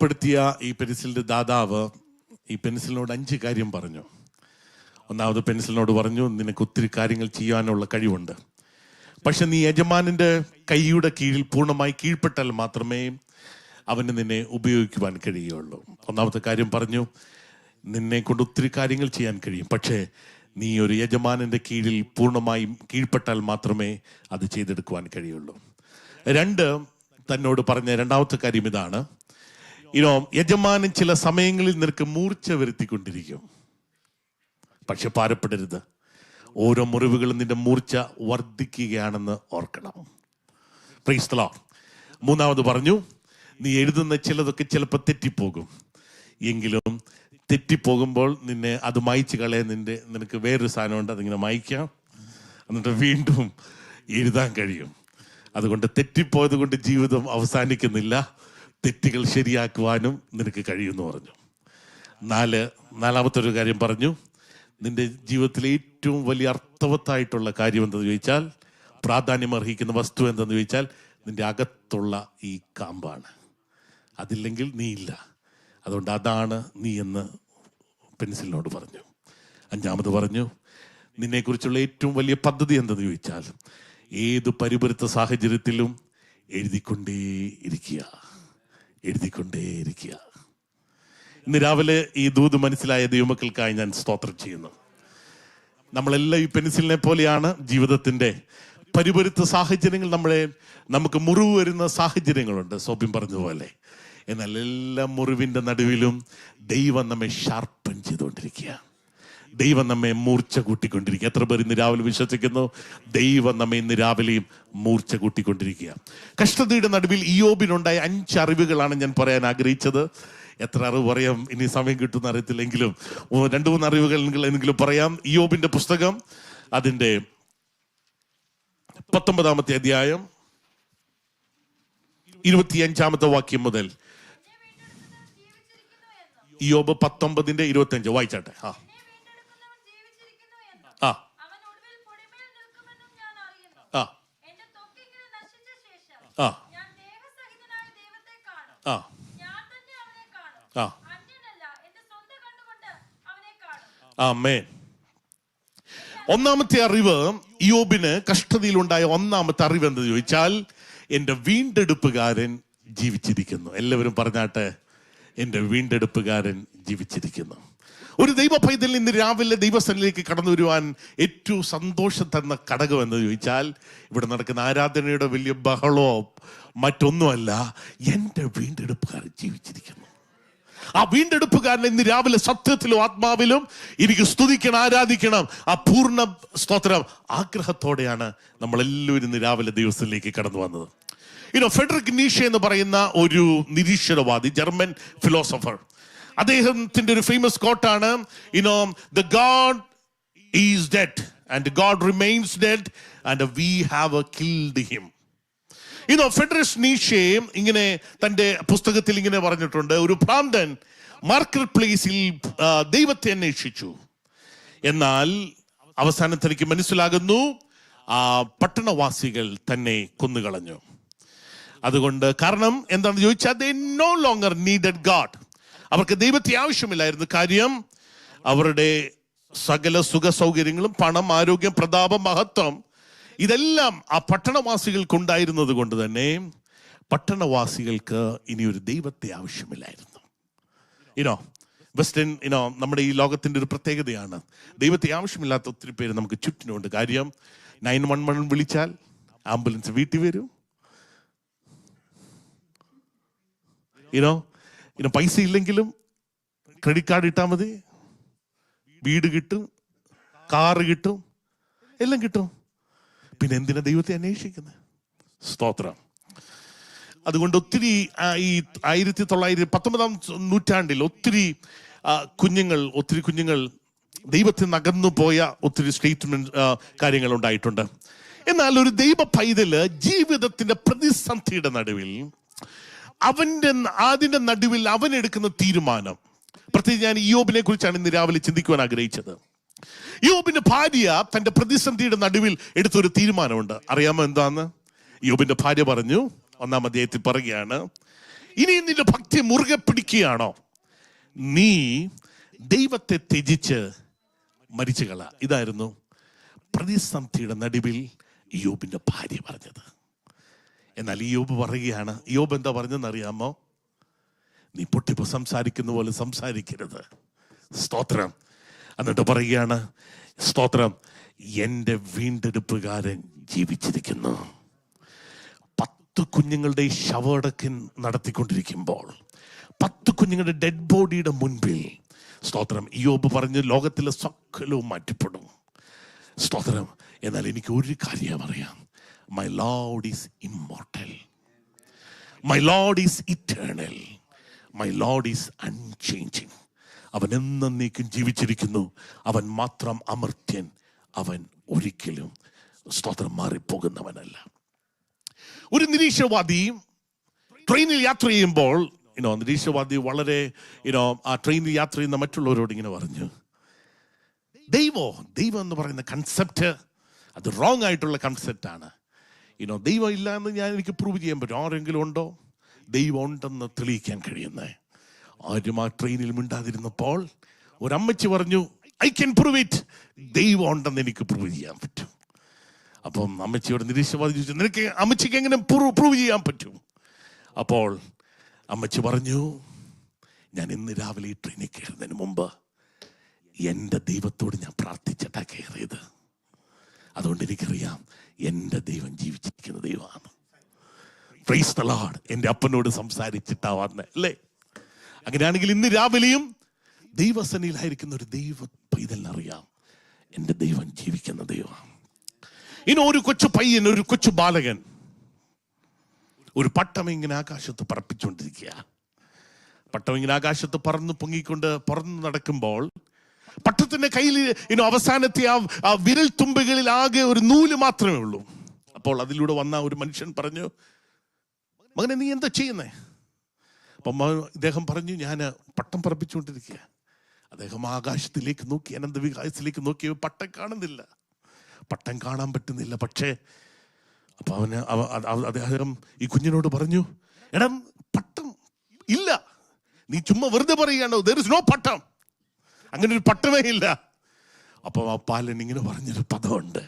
പ്പെടുത്തിയ ഈ പെൻസിലിന്റെ ദാതാവ് ഈ പെൻസിലിനോട് 5 കാര്യം പറഞ്ഞു. ഒന്നാമത് പെൻസിലിനോട് പറഞ്ഞു, നിനക്ക് ഒത്തിരി കാര്യങ്ങൾ ചെയ്യാനുള്ള കഴിവുണ്ട്, പക്ഷെ നീ യജമാനന്റെ കൈയുടെ കീഴിൽ പൂർണ്ണമായി കീഴ്പ്പെട്ടാൽ മാത്രമേ അവന് നിന്നെ ഉപയോഗിക്കുവാൻ കഴിയുള്ളൂ. ഒന്നാമത്തെ കാര്യം പറഞ്ഞു, നിന്നെ കൊണ്ട് ഒത്തിരി കാര്യങ്ങൾ ചെയ്യാൻ കഴിയും, പക്ഷേ നീ ഒരു യജമാനന്റെ കീഴിൽ പൂർണ്ണമായും കീഴ്പ്പെട്ടാൽ മാത്രമേ അത് ചെയ്തെടുക്കുവാൻ കഴിയുള്ളൂ. 2, തന്നോട് പറഞ്ഞ രണ്ടാമത്തെ കാര്യം ഇതാണ്, യജമാനൻ ചില സമയങ്ങളിൽ നിനക്ക് മൂർച്ച വരുത്തിക്കൊണ്ടിരിക്കും, പക്ഷെ ഭാരപ്പെടരുത്. ഓരോ മുറിവുകളും നിന്റെ മൂർച്ച വർദ്ധിക്കുകയാണെന്ന് ഓർക്കണം. Price the Lord. 3ാമത് പറഞ്ഞു, നീ എഴുതുന്ന ചിലതൊക്കെ ചിലപ്പോൾ തെറ്റിപ്പോകും, എങ്കിലും തെറ്റിപ്പോകുമ്പോൾ നിന്നെ അത് മായ്ച്ചു കളയാൻ നിനക്ക് വേറൊരു സാധനമുണ്ട്, അതിങ്ങനെ മായ്ക്കാം, എന്നിട്ട് വീണ്ടും എഴുതാൻ കഴിയും. അതുകൊണ്ട് തെറ്റിപ്പോയത് കൊണ്ട് ജീവിതം അവസാനിക്കുന്നില്ല, തെറ്റുകൾ ശരിയാക്കുവാനും നിനക്ക് കഴിയുമെന്ന് പറഞ്ഞു. 4ാമത്തെ ഒരു കാര്യം പറഞ്ഞു, നിന്റെ ജീവിതത്തിലെ ഏറ്റവും വലിയ അർത്ഥവത്തായിട്ടുള്ള കാര്യം എന്തെന്ന് ചോദിച്ചാൽ, പ്രാധാന്യം അർഹിക്കുന്ന വസ്തു എന്തെന്ന് ചോദിച്ചാൽ, നിന്റെ അകത്തുള്ള ഈ കാമ്പാണ്. അതില്ലെങ്കിൽ നീ ഇല്ല. അതുകൊണ്ട് അതാണ് നീ എന്ന് പെൻസിലിനോട് പറഞ്ഞു. 5ാമത് പറഞ്ഞു, നിന്നെക്കുറിച്ചുള്ള ഏറ്റവും വലിയ പദ്ധതി എന്തെന്ന് ചോദിച്ചാൽ, ഏത് പരിപരുത്ത സാഹചര്യത്തിലും എഴുതിക്കൊണ്ടേയിരിക്കുക. ഇന്ന് രാവിലെ ഈ ദൂത് മനസ്സിലായ ദൈവമക്കൾക്കായി ഞാൻ സ്തോത്രം ചെയ്യുന്നു. നമ്മളെല്ലാം ഈ പെൻസിലിനെ പോലെയാണ്. ജീവിതത്തിന്റെ പരിപരുത്ത സാഹചര്യങ്ങൾ നമുക്ക് മുറിവ് വരുന്ന സാഹചര്യങ്ങളുണ്ട്, സോബിൻ പറഞ്ഞതുപോലെ. എന്നാൽ എല്ലാ മുറിവിന്റെ നടുവിലും ദൈവം നമ്മെ ഷാർപ്പൻ ചെയ്തുകൊണ്ടിരിക്കുക, ദൈവം നമ്മെ മൂർച്ച കൂട്ടിക്കൊണ്ടിരിക്കുക. എത്ര പേർ ഇന്ന് രാവിലെ വിശ്വസിക്കുന്നു? ദൈവം നമ്മെ ഇന്ന് രാവിലെയും മൂർച്ച കൂട്ടിക്കൊണ്ടിരിക്കുക. കഷ്ടതയുടെ നടുവിൽ ഇയ്യോബിനുണ്ടായ 5 അറിവുകളാണ് ഞാൻ പറയാൻ ആഗ്രഹിച്ചത്. എത്ര അറിവ് പറയാം, ഇനി സമയം കിട്ടുന്ന അറിയത്തില്ലെങ്കിലും 2-3 അറിവുകൾ എങ്കിലും പറയാം. ഇയ്യോബിന്റെ പുസ്തകം അതിന്റെ 19ാമത്തെ അധ്യായം 25ാമത്തെ വാക്യം മുതൽ. ഇയ്യോബ് 19:25 വായിച്ചാട്ടെ. ആമേൻ. ഒന്നാമത്തെ അറിവ്, ഇയ്യോബിന് കഷ്ടതയിലുണ്ടായ ഒന്നാമത്തെ അറിവ് എന്തെന്ന് ചോദിച്ചാൽ, എന്റെ വീണ്ടെടുപ്പുകാരൻ ജീവിച്ചിരിക്കുന്നു. എല്ലാവരും പറഞ്ഞാട്ടെ, എന്റെ വീണ്ടെടുപ്പുകാരൻ ജീവിച്ചിരിക്കുന്നു. ഒരു ദൈവ പൈതലിൽ ഇന്ന് രാവിലെ ദൈവസ്ഥനിലേക്ക് കടന്നു വരുവാൻ ഏറ്റവും സന്തോഷം തന്ന ഘടകം എന്ന് ചോദിച്ചാൽ, ഇവിടെ നടക്കുന്ന ആരാധനയുടെ വലിയ ബഹളോ മറ്റൊന്നുമല്ല, എൻ്റെ വീണ്ടെടുപ്പുകാരൻ ജീവിച്ചിരിക്കുന്നു. ആ വീണ്ടെടുപ്പുകാരനെ ഇന്ന് രാവിലെ സത്യത്തിലും ആത്മാവിലും എനിക്ക് സ്തുതിക്കണം, ആരാധിക്കണം. ആ പൂർണ്ണ സ്തോത്രം ആഗ്രഹത്തോടെയാണ് നമ്മളെല്ലാവരും ഇന്ന് രാവിലെ ദൈവസ്ഥനിലേക്ക് കടന്നു വന്നത്. ഫെഡറിക് നീഷെ എന്ന് പറയുന്ന ഒരു നിരീശ്വരവാദി, ജർമ്മൻ ഫിലോസഫർ, അദ്ദേഹത്തിന്റെ ഒരു famous കോട്ടാണ്, the God is dead and God remains dead and we have killed him. Friedrich Nietzsche ഇങ്ങനെ തന്റെ പുസ്തകത്തിൽ ഇങ്ങനെ പറഞ്ഞിട്ടുണ്ട്, ഒരു ഭ്രാന്തൻ മാർക്കറ്റ് പ്ലേസിൽ ദൈവത്തെ അന്വേഷിച്ചു, എന്നാൽ അവസാനം തനിക്ക് മനസ്സിലാകുന്നു ആ പട്ടണവാസികൾ തന്നെ കൊന്നുകളഞ്ഞു. അതുകൊണ്ട് കാരണം എന്താണെന്ന് ചോദിച്ചാൽ, they no longer needed God. അവർക്ക് ദൈവത്തെ ആവശ്യമില്ലായിരുന്നു. കാര്യം അവരുടെ സകല സുഖ സൗകര്യങ്ങളും, പണം, ആരോഗ്യം, പ്രതാപം, മഹത്വം, ഇതെല്ലാം ആ പട്ടണവാസികൾക്ക് ഉണ്ടായിരുന്നത് കൊണ്ട് തന്നെ പട്ടണവാസികൾക്ക് ഇനി ഒരു ദൈവത്തെ ആവശ്യമില്ലായിരുന്നു. വെസ്റ്റേൺ നമ്മുടെ ഈ ലോകത്തിന്റെ ഒരു പ്രത്യേകതയാണ്, ദൈവത്തെ ആവശ്യമില്ലാത്ത ഒത്തിരി പേര് നമുക്ക് ചുറ്റിനുണ്ട്. കാര്യം 911 വിളിച്ചാൽ ആംബുലൻസ് വീട്ടിൽ വരും. പൈസ ഇല്ലെങ്കിലും ക്രെഡിറ്റ് കാർഡ് ഇട്ടാൽ മതി, വീട് കിട്ടും, കാറ് കിട്ടും, എല്ലാം കിട്ടും. പിന്നെ എന്തിനാ ദൈവത്തെ അന്വേഷിക്കുന്നത്? സ്തോത്രം. അതുകൊണ്ട് ഒത്തിരി ഈ 1919-ാം നൂറ്റാണ്ടിൽ ഒത്തിരി കുഞ്ഞുങ്ങൾ ദൈവത്തിൽ നിന്ന് അകന്നു പോയ ഒത്തിരി സ്റ്റേറ്റ്മെന്റ് കാര്യങ്ങൾ ഉണ്ടായിട്ടുണ്ട്. എന്നാൽ ഒരു ദൈവ പൈതല് ജീവിതത്തിന്റെ പ്രതിസന്ധിയുടെ നടുവിൽ, അതിന്റെ നടുവിൽ അവൻ എടുക്കുന്ന തീരുമാനം, പ്രത്യേകിച്ച് ഞാൻ ഇയ്യോബിനെ കുറിച്ചാണ് ഇന്ന് രാവിലെ ചിന്തിക്കുവാൻ ആഗ്രഹിച്ചത്. ഇയ്യോബിന്റെ ഭാര്യ തന്റെ പ്രതിസന്ധിയുടെ നടുവിൽ എടുത്തൊരു തീരുമാനമുണ്ട്. അറിയാമോ എന്താന്ന്? ഇയ്യോബിന്റെ ഭാര്യ പറഞ്ഞു, 1-ാം അധ്യായത്തിൽ പറയുകയാണ്, ഇനി നിന്റെ ഭക്തി മുറുകെ പിടിക്കുകയാണോ? നീ ദൈവത്തെ ത്യജിച്ച് മരിച്ചുകള. ഇതായിരുന്നു പ്രതിസന്ധിയുടെ നടുവിൽ യോബിന്റെ ഭാര്യ പറഞ്ഞത്. എന്നാൽ യോബ് പറയുകയാണ്, യോബ് എന്താ പറഞ്ഞതെന്ന് അറിയാമോ? നീ പൊട്ടിപ്പോ സംസാരിക്കുന്ന പോലെ സംസാരിക്കരുത്. സ്തോത്രം. എന്നിട്ട് പറയുകയാണ്, സ്തോത്രം, എൻ്റെ വീണ്ടെടുപ്പുകാരൻ ജീവിച്ചിരിക്കുന്നു. 10 കുഞ്ഞുങ്ങളുടെ ശവടക്കൻ നടത്തിക്കൊണ്ടിരിക്കുമ്പോൾ 10 കുഞ്ഞുങ്ങളുടെ ഡെഡ് ബോഡിയുടെ മുൻപിൽ, സ്തോത്രം, യോബ് പറഞ്ഞു, ലോകത്തിലെ സകലവും മാറ്റപ്പെടും. സ്തോത്രം. എന്നാൽ എനിക്ക് ഒരു കാര്യം അറിയാം, my Lord is immortal, my Lord is eternal, my Lord is unchanging. അവൻ എന്നേക്കും ജീവിച്ചിരിക്കുന്നു. അവൻ മാത്രം അമർത്യൻ. അവൻ ഒരിക്കലും, സ്തോത്രം, മാറിപ്പോകുന്നവനല്ല. ഒരു നിരീക്ഷവാദി ട്രെയിനിൽ യാത്ര ചെയ്യുമ്പോൾ, നിരീക്ഷവാദി വളരെ ആ ട്രെയിനിൽ യാത്ര ചെയ്യുന്ന മറ്റുള്ളവരോട് ഇങ്ങനെ പറഞ്ഞു, ദൈവം എന്ന് പറയുന്ന കൺസെപ്റ്റ് അത് റോങ് ആയിട്ടുള്ള കൺസെപ്റ്റാണ്. ദൈവം ഇല്ല എന്ന് എനിക്ക് പ്രൂവ് ചെയ്യാൻ പറ്റും. ആരെങ്കിലും ഉണ്ടോ ദൈവം ഉണ്ടെന്ന് തെളിയിക്കാൻ കഴിയുന്നത്? ആരും ആ ട്രെയിനിൽ മിണ്ടാതിരുന്നപ്പോൾ ഒരമ്മച്ചി പറഞ്ഞു, ഐ ക്യാൻ പ്രൂവ് ഇറ്റ്, ദൈവം ഉണ്ടെന്ന് എനിക്ക് പ്രൂവ് ചെയ്യാൻ പറ്റും. അപ്പം അമ്മച്ചിയോട് നിരീക്ഷവാദി ചോദിച്ചു, നിനക്ക് അമ്മച്ചിക്ക് എങ്ങനെ പ്രൂവ് ചെയ്യാൻ പറ്റും? അപ്പോൾ അമ്മച്ചി പറഞ്ഞു, ഞാൻ ഇന്ന് രാവിലെ ഈ ട്രെയിനിൽ കയറുന്നതിന് മുമ്പ് എൻ്റെ ദൈവത്തോട് ഞാൻ പ്രാർത്ഥിച്ചിട്ടാ കയറിയത്. അതുകൊണ്ട് എനിക്കറിയാം എൻ്റെ ദൈവം ജീവിച്ചിരിക്കുന്ന ദൈവമാണ്. Price the Lord. എൻ്റെ അപ്പനോട് സംസാരിച്ചിട്ടാ വന്നേ അല്ലേ? അങ്ങനെയാണെങ്കിൽ ഇന്ന് രാവിലെയും ദൈവസന്നിധിയിലായിരിക്കുന്ന ഒരു ദൈവ പൈതലിനറിയാം, എൻ്റെ ദൈവം ജീവിക്കുന്ന ദൈവമാണ്. ഇനി ഒരു കൊച്ചു പയ്യൻ, ഒരു കൊച്ചു ബാലകൻ ഒരു പട്ടം ഇങ്ങനെ ആകാശത്ത് പറപ്പിച്ചുകൊണ്ടിരിക്കുക. പട്ടം ഇങ്ങനെ ആകാശത്ത് പറന്ന് നടക്കുമ്പോൾ പട്ടത്തിന്റെ കയ്യിൽ അവസാനത്തെ ആ വിരൽ തുമ്പുകളിൽ ആകെ ഒരു നൂല് മാത്രമേ ഉള്ളൂ. അപ്പോൾ അതിലൂടെ വന്ന ഒരു മനുഷ്യൻ പറഞ്ഞു, മകനെ നീ എന്താ ചെയ്യുന്നേ? അപ്പം ഇദ്ദേഹം പറഞ്ഞു, ഞാൻ പട്ടം പറപ്പിച്ചുകൊണ്ടിരിക്കുക. അദ്ദേഹം ആകാശത്തിലേക്ക് നോക്കി, അനന്തവികാസത്തിലേക്ക് നോക്കി, പട്ടം കാണുന്നില്ല, പട്ടം കാണാൻ പറ്റുന്നില്ല. പക്ഷേ അപ്പൊ അദ്ദേഹം ഈ കുഞ്ഞിനോട് പറഞ്ഞു, എടാ പട്ടം ഇല്ല, നീ ചുമ്മാ വെറുതെ പറയുകയാണോ, there is no പട്ടം, അങ്ങനെ ഒരു പട്ടമേ ഇല്ല. അപ്പൊ ആ പാലൻ ഇങ്ങനെ പറഞ്ഞൊരു പദമുണ്ട്,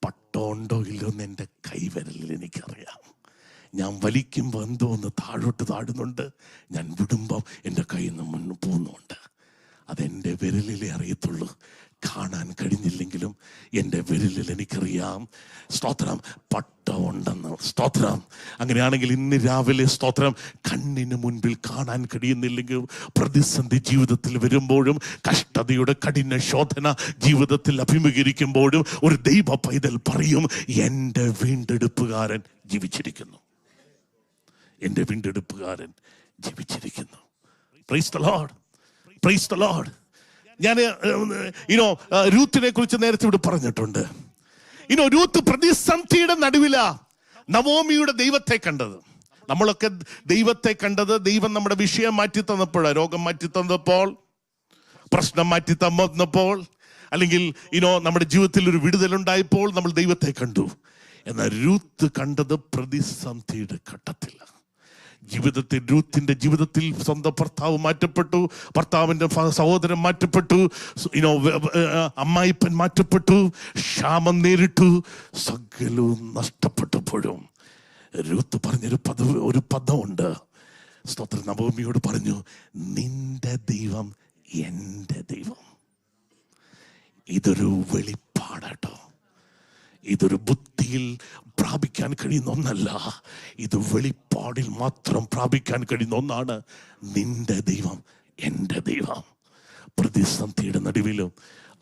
പട്ടം ഉണ്ടോ ഇല്ലോ എന്ന് എൻ്റെ കൈവിരലിൽ എനിക്കറിയാം. ഞാൻ വലിക്കുമ്പോൾ എന്തോ ഒന്ന് താഴോട്ട് താടുന്നുണ്ട്, ഞാൻ വിടുമ്പോൾ എൻ്റെ കയ്യിൽ നിന്ന് മുന്നു പോകുന്നുണ്ട്. അതെൻ്റെ വിരലിലേ അറിയത്തുള്ളൂ. കാണാൻ കഴിഞ്ഞില്ലെങ്കിലും എൻ്റെ വിരലിൽ എനിക്കറിയാം, സ്തോത്രം, പട്ടം ഉണ്ടെന്ന്. സ്തോത്രം. അങ്ങനെയാണെങ്കിൽ ഇന്ന് രാവിലെ, സ്തോത്രം, കണ്ണിന് മുൻപിൽ കാണാൻ കഴിയുന്നില്ലെങ്കിലും പ്രതിസന്ധി ജീവിതത്തിൽ വരുമ്പോഴും, കഷ്ടതയുടെ കഠിന ശോധന ജീവിതത്തിൽ അഭിമുഖീകരിക്കുമ്പോഴും ഒരു ദൈവ പൈതൽ പറയും, എൻ്റെ വീണ്ടെടുപ്പുകാരൻ ജീവിച്ചിരിക്കുന്നു, എൻ്റെ വീണ്ടെടുപ്പുകാരൻ ജീവിച്ചിരിക്കുന്നു. Price the Lord, praise the Lord. ഞാൻ രൂത്തിനെ കുറിച്ച് നേരത്തെ ഇവിടെ പറഞ്ഞിട്ടുണ്ട്. രൂത്ത് പ്രതിസന്ധിയുടെ നടുവിലാ നവോമിയുടെ ദൈവത്തെ കണ്ടത്. നമ്മളൊക്കെ ദൈവത്തെ കണ്ടത് ദൈവം നമ്മുടെ വിഷയം മാറ്റി തന്നപ്പോഴാണ്. രോഗം മാറ്റി തന്നപ്പോൾ, പ്രശ്നം മാറ്റി തന്നപ്പോൾ, അല്ലെങ്കിൽ നമ്മുടെ ജീവിതത്തിൽ ഒരു വിടുതലുണ്ടായപ്പോൾ നമ്മൾ ദൈവത്തെ കണ്ടു. എന്നാൽ രൂത്ത് കണ്ടത് പ്രതിസന്ധിയുടെ ഘട്ടത്തിലാണ്. രൂത്തിന്റെ ജീവിതത്തിൽ സ്വന്തം ഭർത്താവ് മാറ്റപ്പെട്ടു, ഭർത്താവിന്റെ സഹോദരൻ മാറ്റപ്പെട്ടു, അമ്മായിപ്പൻ മാറ്റപ്പെട്ടു, ക്ഷാമം നേരിട്ടു, സകലവും നഷ്ടപ്പെട്ടപ്പോഴും രൂത്ത് പറഞ്ഞൊരു പദമുണ്ട്. സ്തോത്രം. നവോമിയോട് പറഞ്ഞു, നിന്റെ ദൈവം എൻ്റെ ദൈവം. ഇതൊരു വെളിപ്പാടാട്ടോ. ഇതൊരു ബുദ്ധിയിൽ പ്രാപിക്കാൻ കഴിയുന്ന ഒന്നല്ല, ഇത് വെളിപ്പാടിൽ മാത്രം പ്രാപിക്കാൻ കഴിയുന്ന ഒന്നാണ്. നിന്റെ ദൈവം എൻ്റെ ദൈവം. പ്രതിസന്ധിയുടെ നടുവിലും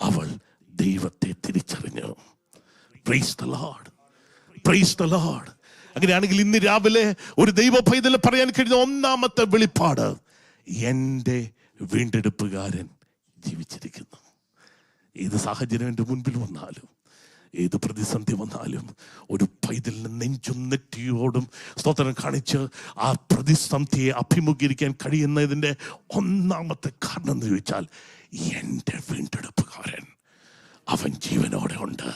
അവൾ ദൈവത്തെ തിരിച്ചറിഞ്ഞു. Price the Lord, praise the Lord. അങ്ങനെയാണെങ്കിൽ ഇന്ന് രാവിലെ ഒരു ദൈവ പൈതൽ പറയാൻ കഴിയുന്ന ഒന്നാമത്തെ വെളിപ്പാട്, എൻ്റെ വീണ്ടെടുപ്പുകാരൻ ജീവിച്ചിരിക്കുന്നു. ഏത് സാഹചര്യം എൻ്റെ മുൻപിൽ വന്നാലും, ഏത് പ്രതിസന്ധി വന്നാലും, ഒരു പൈതലിന് നെഞ്ചും നെറ്റിയോടും സ്തോത്രം കാണിച്ച് ആ പ്രതിസന്ധിയെ അഭിമുഖീകരിക്കാൻ കഴിയുന്നതിൻ്റെ ഒന്നാമത്തെ കാരണം എന്ന് ചോദിച്ചാൽ, എൻ്റെ വീണ്ടെടുപ്പുകാരൻ അവൻ ജീവനോടെ ഉണ്ട്.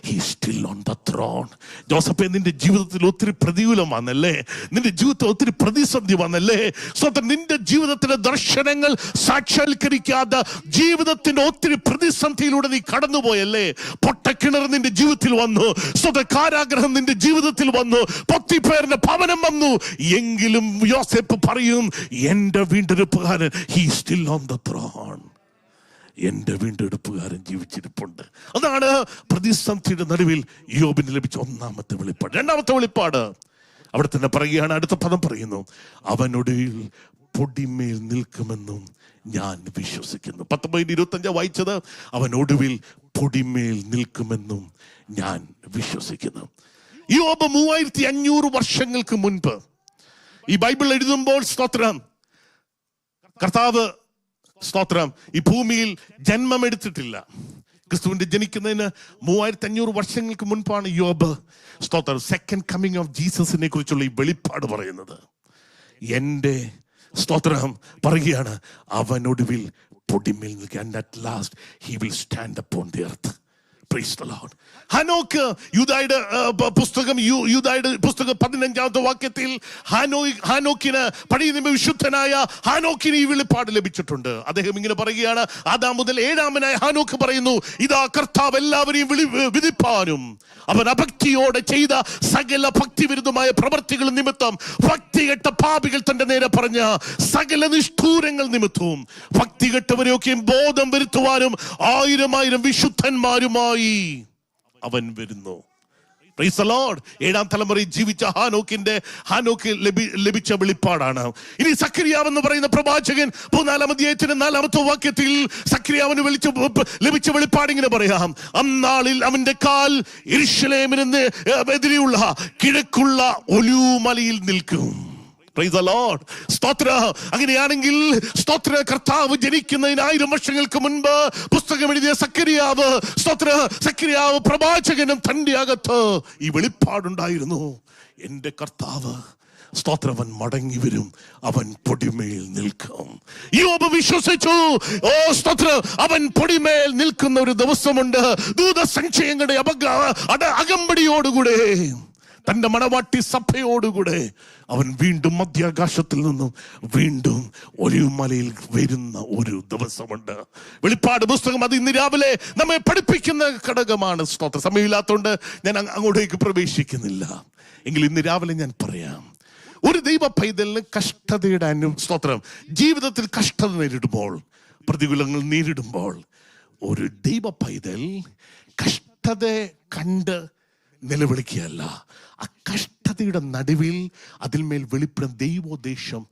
He is still on the throne. ജോസഫേ, നിന്റെ ജീവിതത്തിൽ ഒത്തിരി പ്രതികൂലം വന്നല്ലേ, നിന്റെ ജീവിതത്തിൽ ഒത്തിരി പ്രതിസന്ധി വന്നല്ലേ, സ്വന്തം നിന്റെ ജീവിതത്തിലെ ദർശനങ്ങൾ സാക്ഷാത്കരിക്കാതെ ജീവിതത്തിന്റെ ഒത്തിരി പ്രതിസന്ധിയിലൂടെ നീ കടന്നുപോയല്ലേ. പൊട്ടക്കിണർ നിന്റെ ജീവിതത്തിൽ വന്നു, സ്വന്തം കാരാഗ്രഹം നിന്റെ ജീവിതത്തിൽ വന്നു, പൊത്തിപ്പേറിന്റെ ഭവനം വന്നു. എങ്കിലും യോസേപ്പ് പറയും, എന്റെ വീണ്ടെടുപ്പുകാരൻ, he is still on the throne. എന്റെ വീണ്ടെടുപ്പുകാരൻ ജീവിച്ചിരിപ്പുണ്ട്. അതാണ് പ്രതിസന്ധിയുടെ നടുവിൽ യോബിന് ലഭിച്ച ഒന്നാമത്തെ വെളിപ്പാട്. രണ്ടാമത്തെ വെളിപ്പാട് അവിടെ തന്നെ പറയുകയാണ്, അടുത്ത പദം പറയുന്നു, അവനൊടുവിൽ പൊടിമേൽ നിൽക്കുമെന്നും ഞാൻ വിശ്വസിക്കുന്നു. 19:25 വായിച്ചത്, അവനൊടുവിൽ പൊടിമേൽ നിൽക്കുമെന്നും ഞാൻ വിശ്വസിക്കുന്നു. യോബ് 3500 വർഷങ്ങൾക്ക് മുൻപ് ഈ ബൈബിൾ എഴുതുമ്പോൾ, സ്തോത്രം, കർത്താവ് സ്തോത്രം ഈ ഭൂമിയിൽ ജന്മമെടുത്തിട്ടില്ല. ക്രിസ്തുവിന്റെ ജനിക്കുന്നതിന് 3500 വർഷങ്ങൾക്ക് മുൻപാണ് യോബ്, സ്തോത്രം, സെക്കൻഡ് കമ്മിങ് ഓഫ് ജീസസിനെ കുറിച്ചുള്ള ഈ വെളിപ്പാട് പറയുന്നത്. എന്റെ സ്തോത്രം പറയുകയാണ്, അവനൊടുവിൽ പൊടിമേൽ നിൽക്കുക. And at last he will stand upon the earth. Praise the Lord. Hanok, യൂദായുടെ പുസ്തകം 15-ാമത്തെ വാക്യത്തിൽ ഹാനോക്കിന്, പഴയ നിയമ വിശുദ്ധനായ ഹാനോക്കിന് ഈ വെളിപ്പാട് ലഭിച്ചിട്ടുണ്ട്. അദ്ദേഹം ഇങ്ങനെ പറയുകയാണ്, ആദാം മുതൽ 7-ാമനായ ഹാനോക്ക് പറയുന്നു, ഇതാ കർത്താവ് എല്ലാവരെയും വിധിപ്പാനും അവൻ അഭക്തിയോടെ ചെയ്ത സകല ഭക്തിവിരുദ്ധമായ പ്രവർത്തികൾ നിമിത്തം ഭക്തികെട്ട പാപികൾ തന്റെ നേരെ പറഞ്ഞ സകല നിഷ്ഠൂരങ്ങൾ നിമിത്തവും ഭക്തികെട്ടവരെയൊക്കെയും ബോധം വരുത്തുവാനും 1000 വിശുദ്ധന്മാരുമായി അവൻ വരുന്നു. Praise the Lord. 7-ാം തലമുറയിൽ ജീവിച്ച ഹാനോക്ക് ലഭിച്ച വെളിപ്പാടാണ്. ഇനി സഖറിയാവ് എന്ന് പറയുന്ന പ്രവാചകൻ 4-ാം അധ്യായത്തിന്റെ 4-ാമത്തെ വാക്യത്തിൽ സഖറിയാവിന് ലഭിച്ച വെളിപ്പാട് ഇങ്ങനെ പറയാം, അന്നാളിൽ അവന്റെ കാൽ യെരൂശലേമിന് എതിരെയുള്ള കിഴക്കുള്ള ഒലിവുമലയിൽ നിൽക്കും. Praise the Lord. സ്തോത്ര. അങ്ങനെയാണെങ്കിൽ സ്തോത്ര, കർത്താവ് ജനിക്കുന്നതിന് 1000 വർഷങ്ങൾക്ക് മുൻപ് പുസ്തകം എഴുതിയ സഖറിയാവ് പ്രവാചകനും തന്റെ അകത്ത് ഈ വെളിപ്പാടുണ്ടായിരുന്നു. എന്റെ കർത്താവ്, സ്തോത്രവൻ മടങ്ങി വരും, അവൻ പൊടിമേൽ നിൽക്കും. യോബ് വിശ്വസിച്ചു. ഓ സ്തോത്ര, അവൻ പൊടിമേൽ നിൽക്കുന്ന ഒരു ദിവസമുണ്ട്. ദൂതസഞ്ചയങ്ങളുടെ അകമ്പടിയോടുകൂടെ തന്റെ മണവാട്ടി സഭയോടുകൂടെ അവൻ വീണ്ടും മധ്യാകാശത്തിൽ നിന്നും വീണ്ടും ഒലിവുമലയിൽ വരുന്ന ഒരു ദിവസമുണ്ട്. വെളിപ്പാട് പുസ്തകം അത് ഇന്ന് രാവിലെ നമ്മെ പഠിപ്പിക്കുന്ന ഘടകമാണ്. സ്തോത്ര, സമയമില്ലാത്തതുകൊണ്ട് ഞാൻ അങ്ങോട്ടേക്ക് പ്രവേശിക്കുന്നില്ല. എങ്കിൽ ഇന്ന് രാവിലെ ഞാൻ പറയാം, ഒരു ദൈവ പൈതലിന് കഷ്ടതയുടെ സ്തോത്രം, ജീവിതത്തിൽ കഷ്ടത നേരിടുമ്പോൾ, പ്രതികൂലങ്ങൾ നേരിടുമ്പോൾ, ഒരു ദൈവ പൈതൽ കഷ്ടതയെ കണ്ട് നിലവിളിക്കുകയല്ല, ആ കഷ്ടതയുടെ നടുവിൽ അതിന്മേൽ വെളിപ്പെടുന്ന ദൈവോദ്ദേശം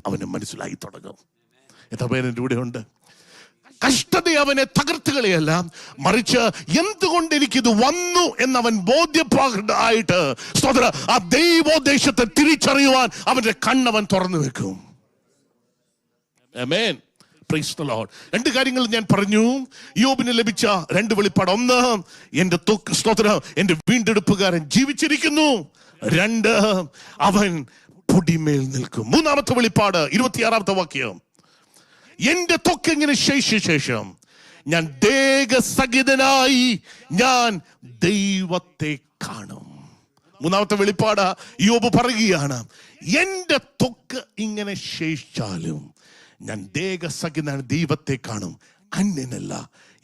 അവന് മനസ്സിലായി തുടങ്ങും. എത്ര പേരെൻ്റെ കൂടെ ഉണ്ട്? കഷ്ടത അവനെ തകർത്തുകളയല്ല, മറിച്ച് എന്തുകൊണ്ട് എനിക്കിത് വന്നു എന്നവൻ ബോധ്യപ്പായിട്ട് ആ ദൈവോദ്ദേശത്തെ തിരിച്ചറിയുവാൻ അവന്റെ കണ്ണവൻ തുറന്നു വെക്കും. ആമേൻ. Praise the Lord. 2 കാര്യങ്ങൾ ഞാൻ പറഞ്ഞു. യോബിന് ലഭിച്ച 2 വെളിപ്പാട്. 1, എന്റെ സ്തോത്രം, എന്റെ വീണ്ടെടുപ്പുകാരൻ ജീവിച്ചിരിക്കുന്നു. 2, അവൻ പൊടിമേൽ നിൽക്കും. 3-ാമത്തെ വെളിപ്പാട് 26-ാമത്തെ വാക്യം, എന്റെ ത്വക്കിങ്ങനെ ശേഷം ഞാൻ ദേഹസഹിതനായി ഞാൻ ദൈവത്തെ കാണും. 3-ാമത്തെ വെളിപ്പാട് യോബ് പറയുകയാണ്, എന്റെ ത്വക്ക് ഇങ്ങനെ ശേഷിച്ചാലും ഞാൻ ദേഹസഹിതനായി ദൈവത്തെ കാണും, അന്യനല്ല,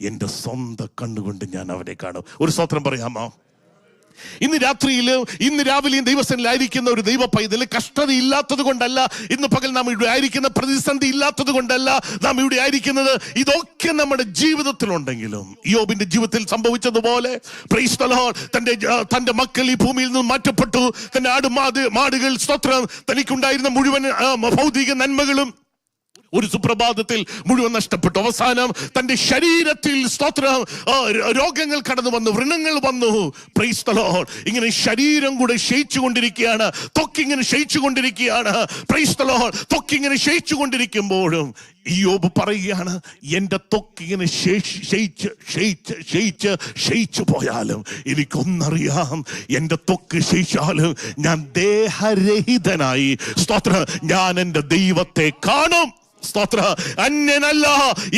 എന്റെ സ്വന്തം കണ്ണുകൊണ്ട് ഞാൻ അവനെ കാണും. ഒരു സ്തോത്രം പറയാമോ? ഇന്ന് രാവിലെയും ദൈവസന്നിധിയിലായിരിക്കുന്ന ഒരു ദൈവ പൈതൽ കഷ്ടത ഇല്ലാത്തത് കൊണ്ടല്ല, ഇന്ന് പകൽ നാം ഇവിടെ ആയിരിക്കുന്ന പ്രതിസന്ധി ഇല്ലാത്തത് കൊണ്ടല്ല നാം ഇവിടെ ആയിരിക്കുന്നത്. ഇതൊക്കെ നമ്മുടെ ജീവിതത്തിലുണ്ടെങ്കിലും യോബിന്റെ ജീവിതത്തിൽ സംഭവിച്ചതുപോലെ, പ്രൈസ് ദി ലോർഡ്, തന്റെ മക്കൾ ഈ ഭൂമിയിൽ നിന്ന് മാറ്റപ്പെട്ടു. തന്റെ മാടുകൾ, സ്തോത്രം, തനിക്കുണ്ടായിരുന്ന മുഴുവൻ ഭൗതിക നന്മകളും ഒരു സുപ്രഭാതത്തിൽ മുഴുവൻ നഷ്ടപ്പെട്ടു. അവസാനം തന്റെ ശരീരത്തിൽ സ്തോത്രം രോഗങ്ങൾ കടന്നു വന്നു, വ്രണങ്ങൾ വന്നു. Praise the Lord. ഇങ്ങനെ ശരീരം കൂടെ ക്ഷയിച്ചുകൊണ്ടിരിക്കുകയാണ്, ത്വക്കിങ്ങനെ ക്ഷയിച്ചുകൊണ്ടിരിക്കുകയാണ്. Praise the Lord. ത്വക്കിങ്ങനെ ക്ഷയിച്ചുകൊണ്ടിരിക്കുമ്പോഴും യോബ് പറയുകയാണ്, എന്റെ ത്വക്കിങ്ങനെ ക്ഷയിച്ചു പോയാലും എനിക്കൊന്നറിയാം, എന്റെ ത്വക്ക് ക്ഷയിച്ചാലും ഞാൻ ദേഹരഹിതനായി സ്തോത്രം ഞാൻ എന്റെ ദൈവത്തെ കാണും. സ്തോത്ര, അന്യനല്ല,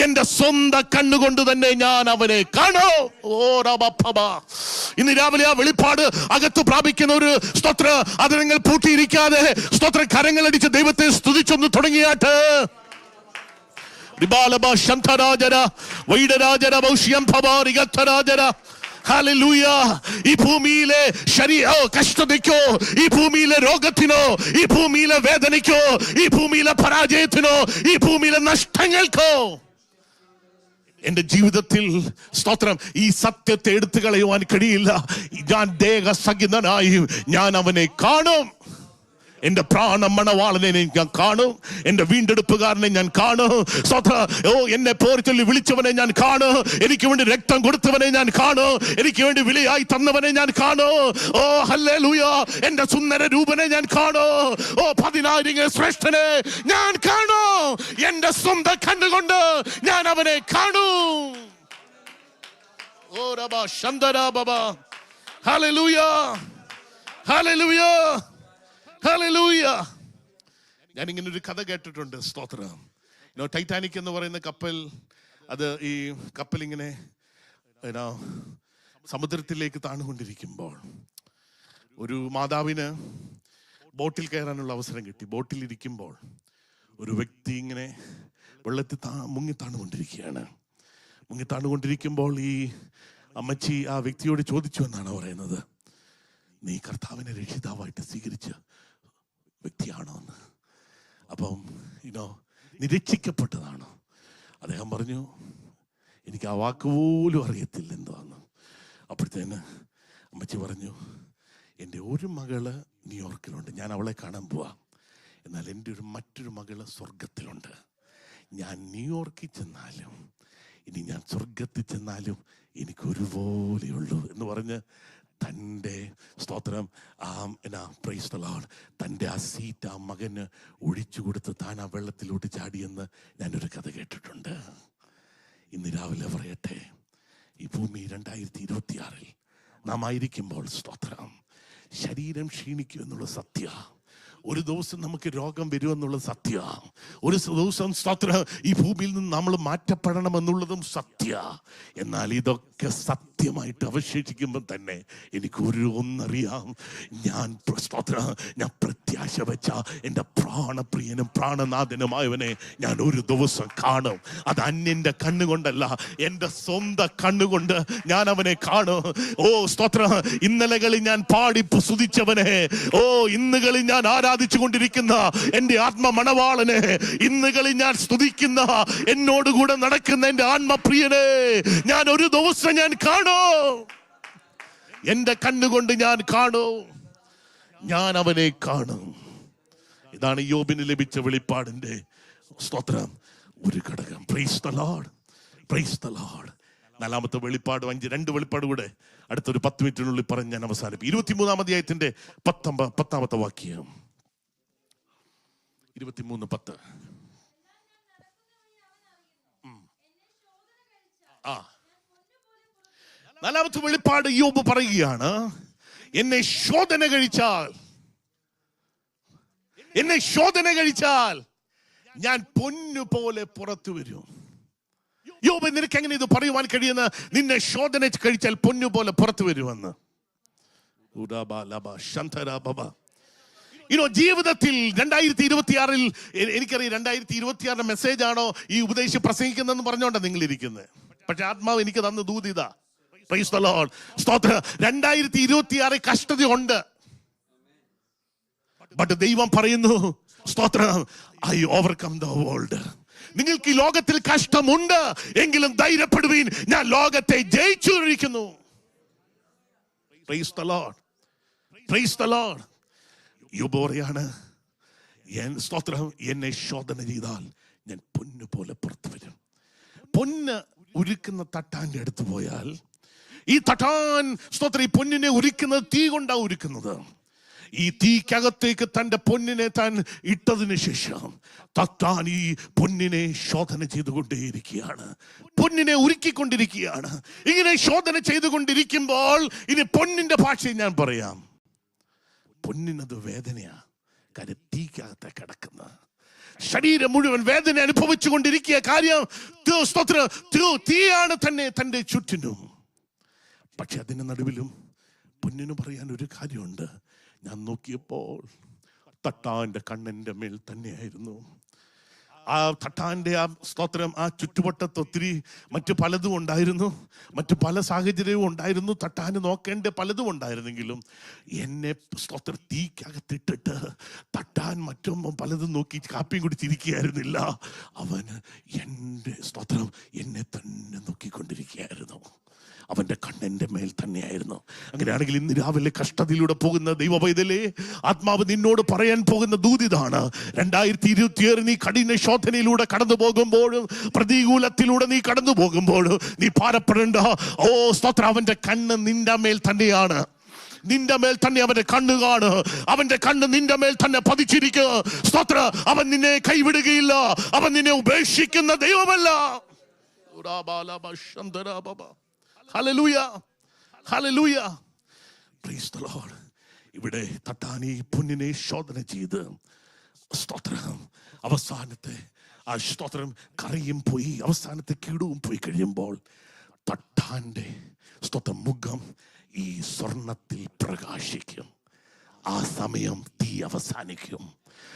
എന്റെ സ്വന്തം കണ്ണുകൊണ്ട് തന്നെ ഞാൻ അവനെ കാണൂ. ഇന്ന് രാവിലെ ആ വെളിപ്പാട് അകത്ത് പ്രാപിക്കുന്ന ഒരു സ്തോത്ര, അത് നിങ്ങൾ പൂട്ടിയിരിക്കാതെ സ്തോത്ര കരങ്ങളടിച്ച് ദൈവത്തെ സ്തുതിച്ചൊന്ന് തുടങ്ങിയാട്ട്. ഈ ഭൂമിയിലെ കഷ്ടതയ്ക്കോ, ഈ ഭൂമിയിലെ രോഗത്തിനോ, ഈ ഭൂമിയിലെ വേദനയ്ക്കോ, ഈ ഭൂമിയിലെ പരാജയത്തിനോ, ഈ ഭൂമിയിലെ നഷ്ടങ്ങൾക്കോ എന്റെ ജീവിതത്തിൽ സ്തോത്രം ഈ സത്യത്തെ എടുത്തു കളയുവാൻ കഴിയില്ല. ഞാൻ ദേഹസഹിതനായി ഞാൻ അവനെ കാണും. എന്റെ പ്രാണ മണവാളനെ ഞാൻ കാണും. എന്റെ വീണ്ടെടുപ്പുകാരനെ ഞാൻ കാണും. എന്നെ പോർ ചൊല്ലി വിളിച്ചവനെ ഞാൻ കാണും. എനിക്ക് വേണ്ടി രക്തം കൊടുത്തവനെ ഞാൻ കാണും. എനിക്ക് വേണ്ടി വിലയായി തന്നവനെ ഞാൻ കാണും. ഓ ഹല്ലേലൂയ, എന്റെ സുന്ദര രൂപനെ ഞാൻ കാണും. ഓ 10,000 ശ്രേഷ്ഠനെ ഞാൻ കാണും. എന്റെ സ്വന്തം കണ്ണുകൊണ്ട് ഞാൻ അവനെ കാണും. ഓ റബ ശന്തരാ ബബ. Hallelujah, hallelujah, hallelujah. ഞാനിങ്ങനെ ഒരു കഥ കേട്ടിട്ടുണ്ട്. സ്തോത്രം. ടൈറ്റാനിക് എന്ന് പറയുന്ന കപ്പൽ, അത് ഈ കപ്പൽ ഇങ്ങനെ സമുദ്രത്തിലേക്ക് താണുകൊണ്ടിരിക്കുമ്പോൾ ഒരു മാതാവിന് ബോട്ടിൽ കയറാനുള്ള അവസരം കിട്ടി. ബോട്ടിൽ ഇരിക്കുമ്പോൾ ഒരു വ്യക്തി ഇങ്ങനെ വെള്ളത്തിൽ മുങ്ങിത്താണുകൊണ്ടിരിക്കുകയാണ്. മുങ്ങിത്താണുകൊണ്ടിരിക്കുമ്പോൾ ഈ അമ്മച്ചി ആ വ്യക്തിയോട് ചോദിച്ചു എന്നാണ് പറയുന്നത്, നീ കർത്താവിനെ രക്ഷിതാവായിട്ട് സ്വീകരിച്ച വ്യക്തിയാണോ എന്ന്. അപ്പം നിരക്ഷിക്കപ്പെട്ടതാണോ? അദ്ദേഹം പറഞ്ഞു, എനിക്ക് ആ വാക്ക് പോലും അറിയത്തില്ല എന്തുവാന്ന്. അപ്പോഴത്തേന് അമ്മച്ചി പറഞ്ഞു, എൻ്റെ ഒരു മകള് ന്യൂയോർക്കിലുണ്ട്, ഞാൻ അവളെ കാണാൻ പോവാ. എന്നാൽ എൻ്റെ മറ്റൊരു മകള് സ്വർഗത്തിലുണ്ട്. ഞാൻ ന്യൂയോർക്കിൽ ചെന്നാലും ഇനി ഞാൻ സ്വർഗത്തിൽ ചെന്നാലും എനിക്ക് ഒരുപോലെയുള്ളൂ എന്ന് പറഞ്ഞ് തൻ്റെ സ്തോത്രം പ്രൈസ് ദി ലോർഡ്, തൻ്റെ ആ സീറ്റ് ആ മകന് ഒഴിച്ചു കൊടുത്ത് താൻ ആ വെള്ളത്തിലോട്ട് ചാടിയെന്ന് ഞാനൊരു കഥ കേട്ടിട്ടുണ്ട്. ഇന്ന് രാവിലെ പറയട്ടെ, ഈ ഭൂമി 2026 നാം ആയിരിക്കുമ്പോൾ സ്തോത്രം, ശരീരം ക്ഷീണിക്കും എന്നുള്ള സത്യ. ഒരു ദിവസം നമുക്ക് രോഗം വരുമെന്നുള്ളത് സത്യ. ഒരു ദിവസം സ്തോത്രം ഈ ഭൂമിയിൽ നിന്ന് നമ്മൾ മാറ്റപ്പെടണമെന്നുള്ളതും സത്യ. എന്നാൽ ഇതൊക്കെ സത്യമായിട്ട് അവശേഷിക്കുമ്പോൾ തന്നെ എനിക്ക് ഒന്നറിയാം, ഞാൻ പ്രത്യാശ വെച്ച എൻ്റെ പ്രാണപ്രിയനും പ്രാണനാഥനുമായവനെ ഞാൻ ഒരു ദിവസം കാണും. അത് അന്യന്റെ കണ്ണുകൊണ്ടല്ല, എൻ്റെ സ്വന്തം കണ്ണുകൊണ്ട് ഞാൻ അവനെ കാണും. ഓ സ്തോത്രം, ഇന്നലകളിൽ ഞാൻ പാടി സ്തുതിച്ചവനെ, ഓ ഇന്നുകളിൽ ഞാൻ ആരാധിച്ചു കൊണ്ടിരിക്കുന്ന എൻ്റെ ആത്മ മണവാളനെ, ഇന്നുകളിൽ ഞാൻ സ്തുതിക്കുന്ന എന്നോടുകൂടെ നടക്കുന്ന എൻ്റെ ആത്മപ്രിയനെ ഞാൻ ഒരു ദിവസം ഞാൻ കാണും. എന്റെ കണ്ണുകൊണ്ട് ഞാൻ കാണും, ഞാൻ അവനെ കാണും. ഇതാണ് യോബിന് ലഭിച്ച വെളിപ്പാടിന്റെ സ്തോത്രം ഒരു ഘടകം. Price the Lord, praise the Lord. നാലാമത്തെ വെളിപ്പാട് 2 വെളിപ്പാട് കൂടെ അടുത്തൊരു 10 മിനിറ്റിനുള്ളിൽ പറഞ്ഞ് ഞാൻ അവസാനിപ്പിക്കും. 23-ാം അധ്യായത്തിന്റെ 10-ാമത്തെ വാക്യം. 23:10. നാലാമത്തെ വെളിപ്പാട് യോബ് പറയുകയാണ്, എന്നെ ശോധന കഴിച്ചാൽ ഞാൻ പൊന്നുപോലെ പുറത്തു വരും. യോബ്, നിനക്ക് എങ്ങനെ ഇത് പറയുവാൻ കഴിയുന്ന? നിന്നെ ശോധന കഴിച്ചാൽ പൊന്നുപോലെ പുറത്തു വരുമെന്ന്. ജീവിതത്തിൽ 2026 എനിക്കറിയാം 2026 മെസ്സേജ് ആണോ ഈ ഉപദേശം പ്രസംഗിക്കുന്നതെന്ന് പറഞ്ഞോണ്ടാ നിങ്ങൾ ഇരിക്കുന്നത്. പക്ഷെ ആത്മാവ് എനിക്ക് തന്ന ദൂതിത. Price the Lord. സ്തോത്രം. 2026 കഷ്ടതയുണ്ട്. ബട്ട് ദൈവം പറയുന്നു, സ്തോത്രം, ഐ ഓവർകം ദ വേൾഡ്. നിങ്ങൾക്ക് ഈ ലോകത്തിൽ കഷ്ടമുണ്ട്, എങ്കിലും ധൈര്യപ്പെടുവീൻ, ഞാൻ ലോകത്തെ ജയിച്ചിരിക്കുന്നു. Praise the Lord, praise the Lord. യോബ് പറയാണ്, സ്തോത്രം, എന്നെ ശോധന ചെയ്താൽ ഞാൻ പൊന്നു പോലെ പുറത്തു വരും. പൊന്ന് ഉരുക്കുന്ന തട്ടാന്റെ അടുത്ത് പോയാൽ, ഈ തട്ടാൻ സ്തോത്രം ഈ പൊന്നിനെ ഉരുക്കുന്നത് തീ കൊണ്ടാണ് ഉരുക്കുന്നത്. ഈ തീക്കകത്തേക്ക് തന്റെ പൊന്നിനെ താൻ ഇട്ടതിന് ശേഷം തട്ടാൻ ഈ പൊന്നിനെ ശോധന ചെയ്തുകൊണ്ടേയിരിക്കുകയാണ്, പൊന്നിനെ ഉരുക്കിക്കൊണ്ടിരിക്കുകയാണ്. ഇങ്ങനെ ശോധന ചെയ്തുകൊണ്ടിരിക്കുമ്പോൾ ഇനി പൊന്നിന്റെ ഭാഷയിൽ ഞാൻ പറയാം, പൊന്നിനത് വേദനയാ. കാര്യം തീക്കകത്തെ കിടക്കുന്ന ശരീരം മുഴുവൻ വേദന അനുഭവിച്ചു കൊണ്ടിരിക്കുക. കാര്യം തീയാണ് തന്നെ തൻ്റെ ചുറ്റിനും. പക്ഷെ അതിന്റെ നടുവിലും പൊന്നിന് പറയാൻ ഒരു കാര്യമുണ്ട്. ഞാൻ നോക്കിയപ്പോൾ തട്ടാന്റെ കണ്ണിന്റെ മേൽ തന്നെയായിരുന്നു. ആ തട്ടാന്റെ സ്തോത്രം, ആ ചുറ്റുവട്ടത്ത് ഒത്തിരി മറ്റു പലതും ഉണ്ടായിരുന്നു, മറ്റു പല സാഹചര്യവും ഉണ്ടായിരുന്നു, തട്ടാന് നോക്കേണ്ട പലതും ഉണ്ടായിരുന്നെങ്കിലും എന്നെ സ്തോത്രം തീക്കകത്തിട്ടിട്ട് തട്ടാൻ മറ്റും പലതും നോക്കി കാപ്പിയും കുടിച്ചിരിക്കുകയായിരുന്നില്ല. അവന് എൻ്റെ സ്തോത്രം എന്നെ തന്നെ നോക്കിക്കൊണ്ടിരിക്കുകയായിരുന്നു. അവന്റെ കണ്ണിന്റെ മേൽ തന്നെയായിരുന്നു. അങ്ങനെയാണെങ്കിൽ ഇന്ന് രാവിലെ കഷ്ടതയിലൂടെ പോകുന്ന ദൈവ പൈതലേ, ആത്മാവ് നിന്നോട് പറയാൻ പോകുന്ന ദൂതിതാണ്. 2026 നീ കഠിന ശോധനയിലൂടെ കടന്നു പോകുമ്പോഴും പ്രതികൂലത്തിലൂടെ നീ കടന്നു പോകുമ്പോഴും നീ ഭാരപ്പെടേണ്ട. ഓ സ്തോത്രം, അവന്റെ കണ്ണ് നിന്റെ മേൽ തന്നെയാണ്. നിന്റെ മേൽ തന്നെ അവന്റെ കണ്ണുകാണ്. അവന്റെ കണ്ണ് നിന്റെ മേൽ തന്നെ പതിച്ചിരിക്കുക. സ്തോത്ര, അവൻ നിന്നെ കൈവിടുകയില്ല. അവൻ നിന്നെ ഉപേക്ഷിക്കുന്ന ദൈവമല്ല. Hallelujah, hallelujah, price the Lord. ഇവിടെ തട്ടാനി പൊന്നിനെ ശോധന ചെയ്ത് സ്തോത്രം അവസാനത്തെ ആ സ്തോത്രം കറിയും പോയി, അവസാനത്തെ കീടവും പോയി കഴിയുമ്പോൾ തട്ടാന്റെ സ്തോത്രം മുഖം ഈ സ്വർണത്തിൽ പ്രകാശിക്കും. ആ സമയം തീ അവസാനിക്കും.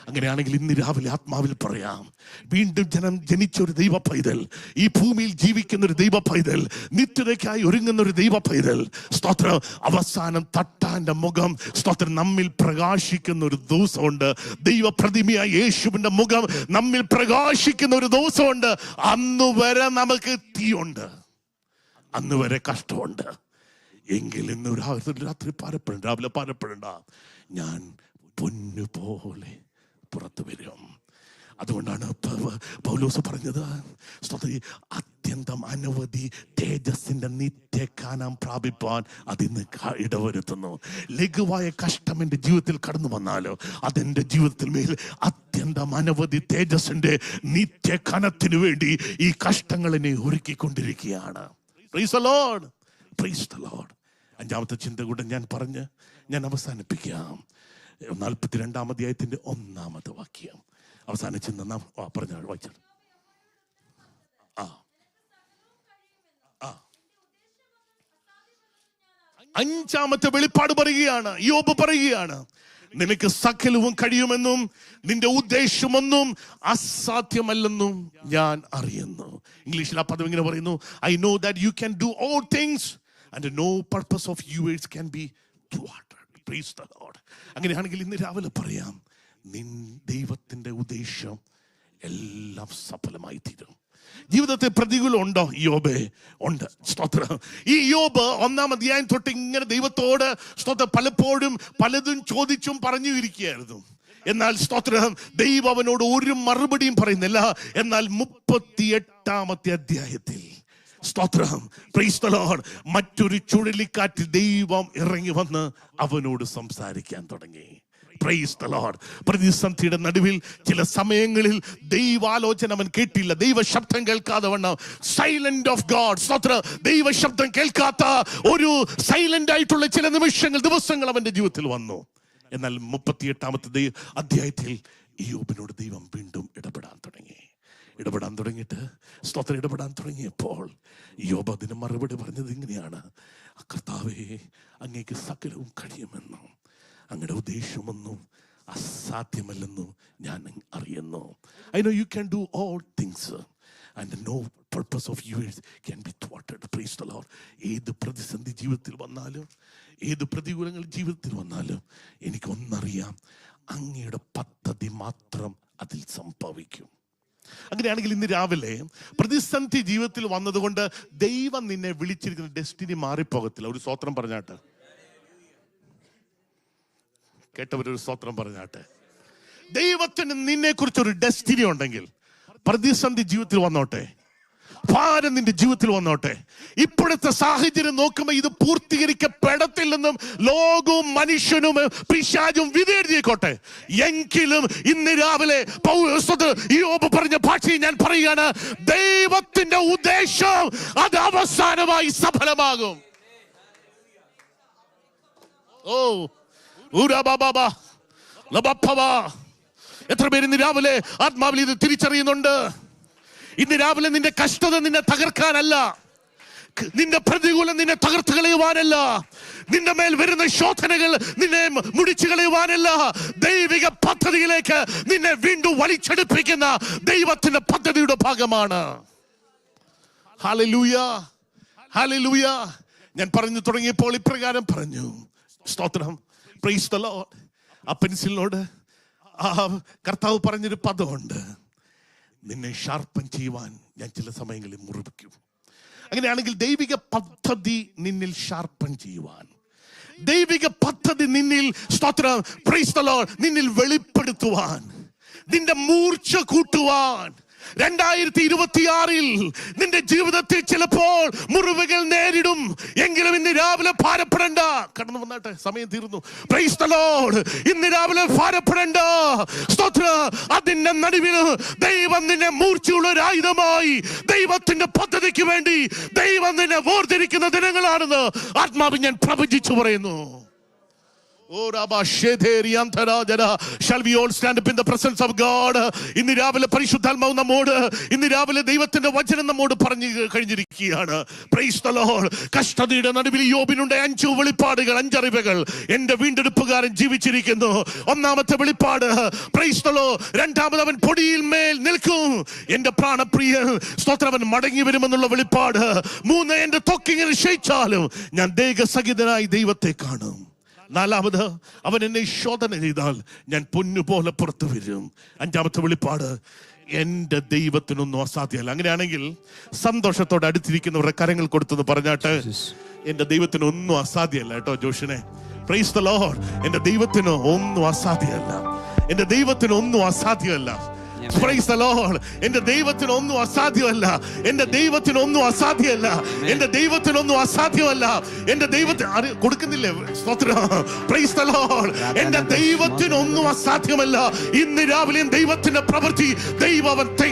അങ്ങനെയാണെങ്കിൽ ഇന്ന് രാവിലെ ആത്മാവിൽ പറയാം, വീണ്ടും ജനിച്ച ഒരു ദൈവ പൈതൽ, ഈ ഭൂമിയിൽ ജീവിക്കുന്ന ഒരു ദൈവ പൈതൽ, നിത്യതയ്ക്കായി ഒരുങ്ങുന്ന ഒരു ദൈവ പൈതൽ, സ്തോത്രം അവസാനം തട്ടാന്റെ മുഖം സ്തോത്രം നമ്മിൽ പ്രകാശിക്കുന്ന ഒരു ദിവസമുണ്ട്. ദൈവ പ്രതിമയായ യേശുവിന്റെ മുഖം നമ്മിൽ പ്രകാശിക്കുന്ന ഒരു ദിവസമുണ്ട്. അന്ന് വരെ നമുക്ക് തീയുണ്ട്, അന്ന് വരെ കഷ്ടമുണ്ട്. എങ്കിൽ ഇന്ന് രാത്രി പാരപ്പെടേണ്ട, രാവിലെ പാരപ്പെടേണ്ട. ഞാൻ പൊന്നു പോലെ പുറത്തു വരും. അതുകൊണ്ടാണ് പൗലോസ് പറഞ്ഞത്, അത്യന്തം അനവധി തേജസ്സിന്റെ നിത്യകാനം പ്രാപിപ്പാൻ അതിന് ഇടവരുത്തുന്നു. ലഘുവായ കഷ്ടം എൻ്റെ ജീവിതത്തിൽ കടന്നു വന്നാലോ അതെന്റെ ജീവിതത്തിൽ മേൽ അത്യന്തം അനവധി തേജസ്സിന്റെ നിത്യകനത്തിനു വേണ്ടി ഈ കഷ്ടങ്ങൾ എന്നെ ഒരുക്കിക്കൊണ്ടിരിക്കുകയാണ്. Praise the Lord, praise the Lord. അഞ്ചാമത്തെ ചിന്ത കൂടെ ഞാൻ അവസാനിപ്പിക്കാം. 42-ാം അധ്യായത്തിന്റെ 1-ാമത്തെ വാക്യം അവസാന ചിന്ത പറഞ്ഞ വായിച്ചാൽ, അഞ്ചാമത്തെ വെളിപ്പാട് പറയുകയാണ്, യോബ് പറയുകയാണ്, നിനക്ക് സകലവും കഴിയുമെന്നും നിന്റെ ഉദ്ദേശമൊന്നും അസാധ്യമല്ലെന്നും ഞാൻ അറിയുന്നു. ഇംഗ്ലീഷിൽ ആ പദം ഇങ്ങനെ പറയുന്നു, I know that you can do all things and no purpose of yours can be thwarted. Praise the Lord. അങ്ങനെയാണെങ്കിൽ ഇന്ന് രാവിലെ പറയാം, ദൈവത്തിന്റെ ഉദ്ദേശം എല്ലാം സഫലമായി തീരും. ജീവിതത്തിൽ പ്രതികൂലം ഉണ്ടോ? യോബേ ഉണ്ട്. സ്തോത്രം. ഈ യോബ് 1-ാം അധ്യായം തൊട്ട് ഇങ്ങനെ ദൈവത്തോട് സ്തോത്രം പലപ്പോഴും പലതും ചോദിച്ചും പറഞ്ഞു ഇരിക്കുകയായിരുന്നു. എന്നാൽ സ്തോത്രം ദൈവം അവനോട് ഒരു മറുപടിയും പറയുന്നില്ല. എന്നാൽ 38-ാമത്തെ അധ്യായത്തിൽ സ്തോത്രം, പ്രൈസ് ദി ലോർഡ്, മറ്റൊരു ചുഴലിക്കാറ്റിൽ ദൈവം ഇറങ്ങി വന്ന് അവനോട് സംസാരിക്കാൻ തുടങ്ങി. Price the Lord. പ്രതിസന്ധിയുടെ നടുവിൽ ചില സമയങ്ങളിൽ ദൈവാലോചന അവൻ കേട്ടില്ല, ദൈവ ശബ്ദം കേൾക്കാതെ വണ്ണം സൈലന്റ് ഓഫ് ഗോഡ്, സ്തോത്രം, ദൈവ ശബ്ദം കേൾക്കാത്ത ഒരു സൈലന്റ് ആയിട്ടുള്ള ചില നിമിഷങ്ങൾ, ദിവസങ്ങൾ അവന്റെ ജീവിതത്തിൽ വന്നു. എന്നാൽ 38-ാമത്തെ അധ്യായത്തിൽ യോബിനോട് ദൈവം വീണ്ടും ഇടപെടാൻ തുടങ്ങിയിട്ട് സ്തോത്രം ഇടപെടാൻ തുടങ്ങിയപ്പോൾ യോബ് അതിന് മറുപടി പറഞ്ഞത് ഇങ്ങനെയാണ്, കർത്താവേ, അങ്ങേക്ക് സകലവും കഴിയുമെന്നും അങ്ങയുടെ ഉദ്ദേശമൊന്നും അസാധ്യമല്ലെന്നും ഞാൻ അറിയുന്നു. I know you can do all things and no purpose of yours can be thwarted. Praise the Lord. ഏത് പ്രതിസന്ധി ജീവിതത്തിൽ വന്നാലും, ഏത് പ്രതികൂലങ്ങൾ ജീവിതത്തിൽ വന്നാലും എനിക്കൊന്നറിയാം, അങ്ങയുടെ പദ്ധതി മാത്രം അതിൽ സംഭവിക്കും. അങ്ങനെയാണെങ്കിൽ ഇന്ന് രാവിലെ പ്രതിസന്ധി ജീവിതത്തിൽ വന്നതുകൊണ്ട് ദൈവം നിന്നെ വിളിച്ചിരിക്കുന്ന ഡെസ്റ്റിനി മാറിപ്പോകത്തില്ല. ഒരു സ്തോത്രം പറഞ്ഞാട്ടെ, കേട്ടവരൊരു സ്തോത്രം പറഞ്ഞാട്ടെ. ദൈവത്തിന് നിന്നെ കുറിച്ചൊരു ഡെസ്റ്റിനി ഉണ്ടെങ്കിൽ പ്രതിസന്ധി ജീവിതത്തിൽ വന്നോട്ടെ, ഭാരം നിന്റെ ജീവിതത്തിൽ വന്നോട്ടെ, ഇപ്പോഴത്തെ സാഹചര്യം നോക്കുമ്പോൾ ഇത് പൂർത്തീകരിക്കപ്പെടത്തില്ലെന്നും ലോകവും മനുഷ്യനും പിശാചും വിധിയെഴുതിയേക്കോട്ടെ, എങ്കിലും ഇന്ന് രാവിലെ യോബ് പറഞ്ഞ ഭാഷയിൽ ഞാൻ പറയുകയാണ്, ദൈവത്തിന്റെ ഉദ്ദേശം അത് അവസാനമായി സഫലമാകും. ഓ എത്ര പേര് ഇന്ന് രാവിലെ ആത്മാവിൽ ഇത് തിരിച്ചറിയുന്നുണ്ട്? ഇന്ന് രാവിലെ നിന്റെ കഷ്ടത നിന്നെ തകർക്കാനല്ല, നിന്റെ പ്രതികൂലം നിന്നെ തകർത്ത് കളയുവാനല്ല, നിന്റെ മേൽ വരുന്ന ശോധനകൾ നിന്നെ മുടിച്ചു കളയുവാനല്ല, ദൈവിക പദ്ധതിയിലേക്ക് നിന്നെ വീണ്ടും വലിച്ചെടുപ്പിക്കുന്ന ദൈവത്തിന്റെ പദ്ധതിയുടെ ഭാഗമാണ്. Hallelujah, hallelujah. ഞാൻ പറഞ്ഞു തുടങ്ങിയപ്പോൾ ഇപ്രകാരം പറഞ്ഞു. സ്തോത്രം, പ്രൈസ് ദി ലോർഡ്. ആ പെൻസിലിനോട് ആ കർത്താവ് പറഞ്ഞൊരു പദമുണ്ട്, നിന്നെ ഷാർപ്പൻ ചെയ്യുവാൻ ഞാൻ ചില സമയങ്ങളിൽ മുറിപ്പിക്കും. അങ്ങനെയാണെങ്കിൽ ദൈവിക പദ്ധതി നിന്നിൽ ഷാർപ്പൻ ചെയ്യുവാൻ, ദൈവിക പദ്ധതി നിന്നിൽ, സ്തോത്രം, പ്രൈസ് ദി ലോർഡ്, നിന്നിൽ വെളിപ്പെടുത്തുവാൻ, നിന്റെ മൂർച്ച കൂട്ടുവാൻ. 2026 നിന്റെ ജീവിതത്തിൽ ചിലപ്പോൾ മുറിവുകൾ നേരിടും. എങ്കിലും ഇന്ന് രാവിലെ ഭാരപ്പെടണ്ട. കടന്നു വന്നാട്ടെ, സമയം തീർന്നു. Price the Lord. ഇന്ന് രാവിലെ ഭാരപ്പെടണ്ട. സ്തോത്രം. അതിന്റെ നടുവിൽ ദൈവം നിന്നെ മൂർച്ചയുള്ള ഒരു ആയുധമായി, ദൈവത്തിന്റെ പദ്ധതിക്ക് വേണ്ടി ദൈവം നിന്നെ വേർതിരിക്കുന്ന ദിനങ്ങളാണെന്ന് ആത്മാവിൽ ഞാൻ പ്രവചിച്ചു പറയുന്നു. Shall we all stand up in the presence of God? ഇന്ന് രാവിലെ പരിശുദ്ധാത്മാവ് നമ്മോട്, ഇന്ന് രാവിലെ ദൈവത്തിന്റെ വചനം നമ്മോട് പറഞ്ഞു കഴിഞ്ഞിരിക്കുകയാണ്. Praise the Lord. കഷ്ടതയുടെ നടുവിൽ യോബിനുണ്ട് 5 വെളിപ്പാടുകൾ, 5 അറിവുകൾ. എന്റെ വീണ്ടെടുപ്പുകാരൻ ജീവിച്ചിരിക്കുന്നു. ഒന്നാമത്തെ വെളിപ്പാട്, പ്രൈസ് ദി ലോർഡ്. രണ്ടാമത്, അവൻ പൊടിയിൽ മേൽ നിൽക്കും. എന്റെ പ്രാണപ്രിയൻ, സ്തോത്രം, അവൻ മടങ്ങി വരുമെന്നുള്ള വെളിപ്പാട്. 3, എന്റെ ത്വക്കിങ്ങനെ ക്ഷയിച്ചാലും ഞാൻ ദേഹസഹിതനായി ദൈവത്തെ കാണും. 4, അവൻ എന്നെ ശോധന ചെയ്താൽ ഞാൻ പൊന്നുപോലെ പുറത്തു വരും. 5ാമത്തെ വെളിപ്പാട്, എന്റെ ദൈവത്തിനൊന്നും അസാധ്യമല്ല. അങ്ങനെയാണെങ്കിൽ സന്തോഷത്തോടെ അടുത്തിരിക്കുന്നവരുടെ കരങ്ങൾ കൊടുത്തെന്ന് പറഞ്ഞാട്ട്, എന്റെ ദൈവത്തിനൊന്നും അസാധ്യമല്ല കേട്ടോ ജോഷിനെ. Price the Lord. എന്റെ ദൈവത്തിന് ഒന്നും അസാധ്യമല്ല. എന്റെ ദൈവത്തിന് ഒന്നും അസാധ്യമല്ല. Price the Lord. എന്റെ ദൈവത്തിന് ഒന്നും അസാധ്യമല്ല. എന്റെ ദൈവത്തിന് ഒന്നും അസാധ്യമല്ല. എന്റെ ദൈവത്തിനൊന്നും അസാധ്യമല്ല. എന്റെ ദൈവത്തിന് കൊടുക്കുന്നില്ലേ? സ്തോത്രം. Price the Lord. എന്റെ ദൈവത്തിനൊന്നും അസാധ്യമല്ല. ഇന്ന് രാവിലെ ദൈവത്തിന്റെ പ്രവൃത്തി ദൈവം